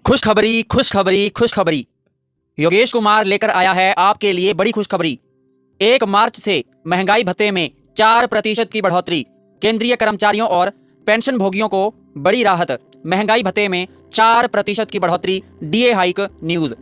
खुशखबरी खुशखबरी खुशखबरी। योगेश कुमार लेकर आया है आपके लिए बड़ी खुशखबरी। 1 मार्च से महंगाई भत्ते में 4% की बढ़ोतरी। केंद्रीय कर्मचारियों और पेंशन भोगियों को बड़ी राहत। महंगाई भत्ते में 4% की बढ़ोतरी, डीए हाइक न्यूज़।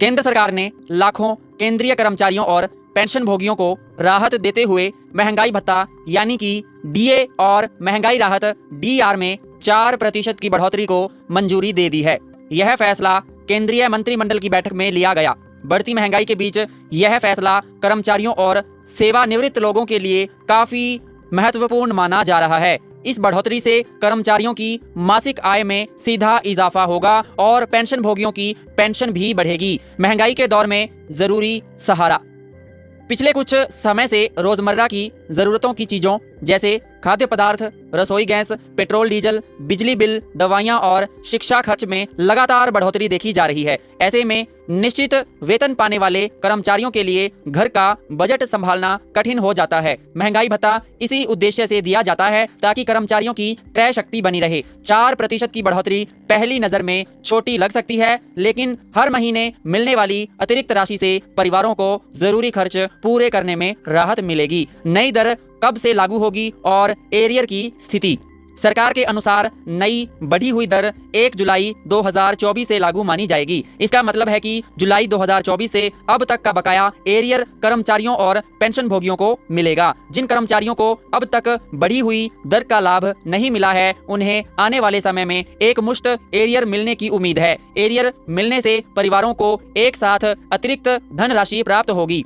केंद्र सरकार ने लाखों केंद्रीय कर्मचारियों और पेंशन भोगियों को राहत देते हुए महंगाई भत्ता यानी कि डीए और महंगाई राहत डीआर में 4% की बढ़ोतरी को मंजूरी दे दी है। यह फैसला केंद्रीय मंत्रिमंडल की बैठक में लिया गया। बढ़ती महंगाई के बीच यह फैसला कर्मचारियों और सेवानिवृत्त लोगों के लिए काफी महत्वपूर्ण माना जा रहा है। इस बढ़ोतरी से कर्मचारियों की मासिक आय में सीधा इजाफा होगा और पेंशन भोगियों की पेंशन भी बढ़ेगी। महंगाई के दौर में जरूरी सहारा। पिछले कुछ समय से रोजमर्रा की जरूरतों की चीजों जैसे खाद्य पदार्थ, रसोई गैस, पेट्रोल डीजल, बिजली बिल, दवाइयां और शिक्षा खर्च में लगातार बढ़ोतरी देखी जा रही है। ऐसे में निश्चित वेतन पाने वाले कर्मचारियों के लिए घर का बजट संभालना कठिन हो जाता है। महंगाई भत्ता इसी उद्देश्य से दिया जाता है ताकि कर्मचारियों की क्रय शक्ति बनी रहे। 4% की बढ़ोतरी पहली नजर में छोटी लग सकती है, लेकिन हर महीने मिलने वाली अतिरिक्त राशि से परिवारों को जरूरी खर्च पूरे करने में राहत मिलेगी। नई दर कब से लागू होगी और एरियर की स्थिति। सरकार के अनुसार नई बढ़ी हुई दर 1 जुलाई 2024 से लागू मानी जाएगी। इसका मतलब है कि जुलाई 2024 से अब तक का बकाया एरियर कर्मचारियों और पेंशन भोगियों को मिलेगा। जिन कर्मचारियों को अब तक बढ़ी हुई दर का लाभ नहीं मिला है, उन्हें आने वाले समय में एक मुश्त एरियर मिलने की उम्मीद है। एरियर मिलने से परिवारों को एक साथ अतिरिक्त धनराशि प्राप्त होगी,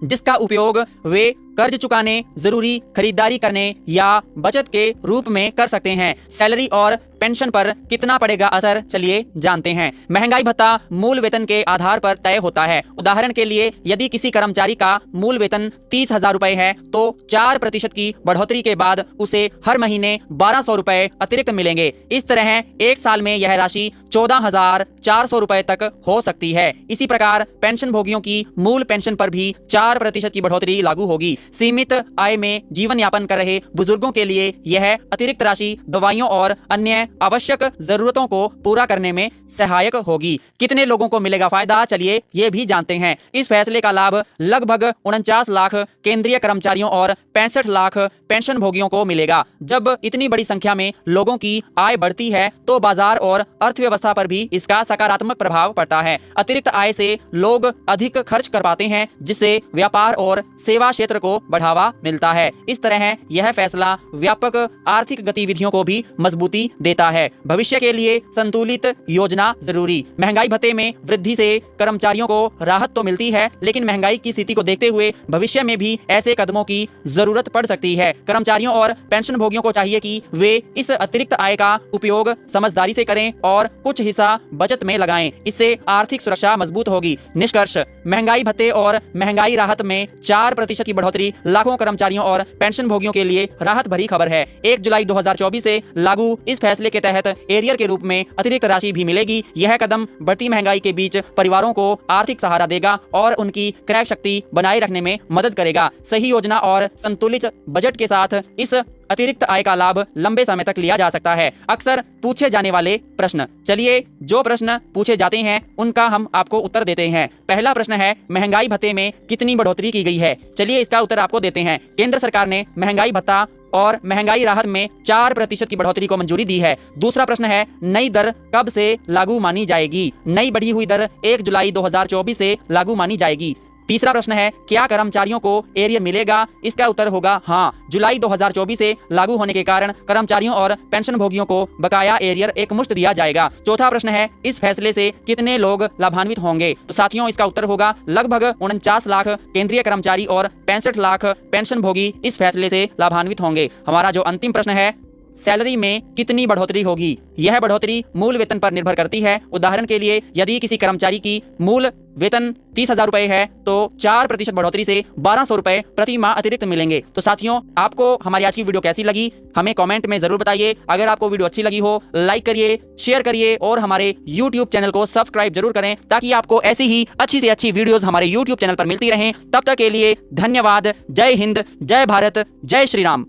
जिसका उपयोग वे कर्ज चुकाने, जरूरी खरीदारी करने या बचत के रूप में कर सकते हैं। सैलरी और पेंशन पर कितना पड़ेगा असर, चलिए जानते हैं। महंगाई भत्ता मूल वेतन के आधार पर तय होता है। उदाहरण के लिए यदि किसी कर्मचारी का मूल वेतन 30,000 रुपए है तो 4% की बढ़ोतरी के बाद उसे हर महीने 1,200 रुपए अतिरिक्त मिलेंगे। इस तरह एक साल में यह राशि 14,400 रुपए तक हो सकती है। इसी प्रकार पेंशन भोगियों की मूल पेंशन पर भी 4% की बढ़ोतरी लागू होगी। सीमित आय में जीवन यापन कर रहे बुजुर्गों के लिए यह अतिरिक्त राशि दवाइयों और अन्य आवश्यक जरूरतों को पूरा करने में सहायक होगी। कितने लोगों को मिलेगा फायदा, चलिए ये भी जानते हैं। इस फैसले का लाभ लगभग 49 लाख केंद्रीय कर्मचारियों और 65 लाख पेंशन भोगियों को मिलेगा। जब इतनी बड़ी संख्या में लोगों की आय बढ़ती है तो बाजार और अर्थव्यवस्था पर भी इसका सकारात्मक प्रभाव पड़ता है। अतिरिक्त आय से लोग अधिक खर्च कर पाते हैं, जिससे व्यापार और सेवा क्षेत्र को बढ़ावा मिलता है। इस तरह यह फैसला व्यापक आर्थिक गतिविधियों को भी मजबूती देता है। भविष्य के लिए संतुलित योजना जरूरी। महंगाई भत्ते में वृद्धि से कर्मचारियों को राहत तो मिलती है, लेकिन महंगाई की स्थिति को देखते हुए भविष्य में भी ऐसे कदमों की जरूरत पड़ सकती है। कर्मचारियों और पेंशन भोगियों को चाहिए कि वे इस अतिरिक्त आय का उपयोग समझदारी से करें और कुछ हिस्सा बचत में लगाएं। इससे आर्थिक सुरक्षा मजबूत होगी। निष्कर्ष, महंगाई भत्ते और महंगाई राहत में 4% की बढ़ोतरी लाखों कर्मचारियों और पेंशन भोगियों के लिए राहत भरी खबर है। 1 जुलाई 2024 से लागू इस फैसले के तहत एरियर के रूप में अतिरिक्त राशि भी मिलेगी। यह कदम बढ़ती महंगाई के बीच परिवारों को आर्थिक सहारा देगा और उनकी क्रय शक्ति बनाए रखने में मदद करेगा। सही योजना और संतुलित बजट के साथ इस अतिरिक्त आय का लाभ लंबे समय तक लिया जा सकता है। अक्सर पूछे जाने वाले प्रश्न, चलिए जो प्रश्न पूछे जाते हैं उनका हम आपको उत्तर देते हैं। पहला प्रश्न है, महंगाई भत्ते में कितनी बढ़ोतरी की गई है? चलिए इसका उत्तर आपको देते हैं। केंद्र सरकार ने महंगाई भत्ता और महंगाई राहत में 4% की बढ़ोतरी को मंजूरी दी है। दूसरा प्रश्न है, नई दर कब से लागू मानी जाएगी? नई बढ़ी हुई दर 1 जुलाई 2024 से लागू मानी जाएगी। तीसरा प्रश्न है, क्या कर्मचारियों को एरियर मिलेगा? इसका उत्तर होगा हाँ। जुलाई 2024 से लागू होने के कारण कर्मचारियों और पेंशन भोगियों को बकाया एरियर एक मुश्त दिया जाएगा। चौथा प्रश्न है, इस फैसले से कितने लोग लाभान्वित होंगे? तो साथियों, इसका उत्तर होगा लगभग 49 लाख केंद्रीय कर्मचारी और 65 लाख पेंशन भोगी इस फैसले से लाभान्वित होंगे। हमारा जो अंतिम प्रश्न है, सैलरी में कितनी बढ़ोतरी होगी? यह बढ़ोतरी मूल वेतन पर निर्भर करती है। उदाहरण के लिए यदि किसी कर्मचारी की मूल वेतन 30,000 रुपए है तो 4% बढ़ोतरी से 1,200 रुपए प्रति माह अतिरिक्त मिलेंगे। तो साथियों, आपको हमारी आज की वीडियो कैसी लगी हमें कमेंट में जरूर बताइए। अगर आपको वीडियो अच्छी लगी हो लाइक करिए, शेयर करिए और हमारे YouTube चैनल को सब्सक्राइब जरूर करें ताकि आपको ऐसी ही अच्छी से अच्छी वीडियोस हमारे YouTube चैनल पर मिलती रहें। तब तक के लिए धन्यवाद। जय हिंद, जय भारत, जय श्री राम।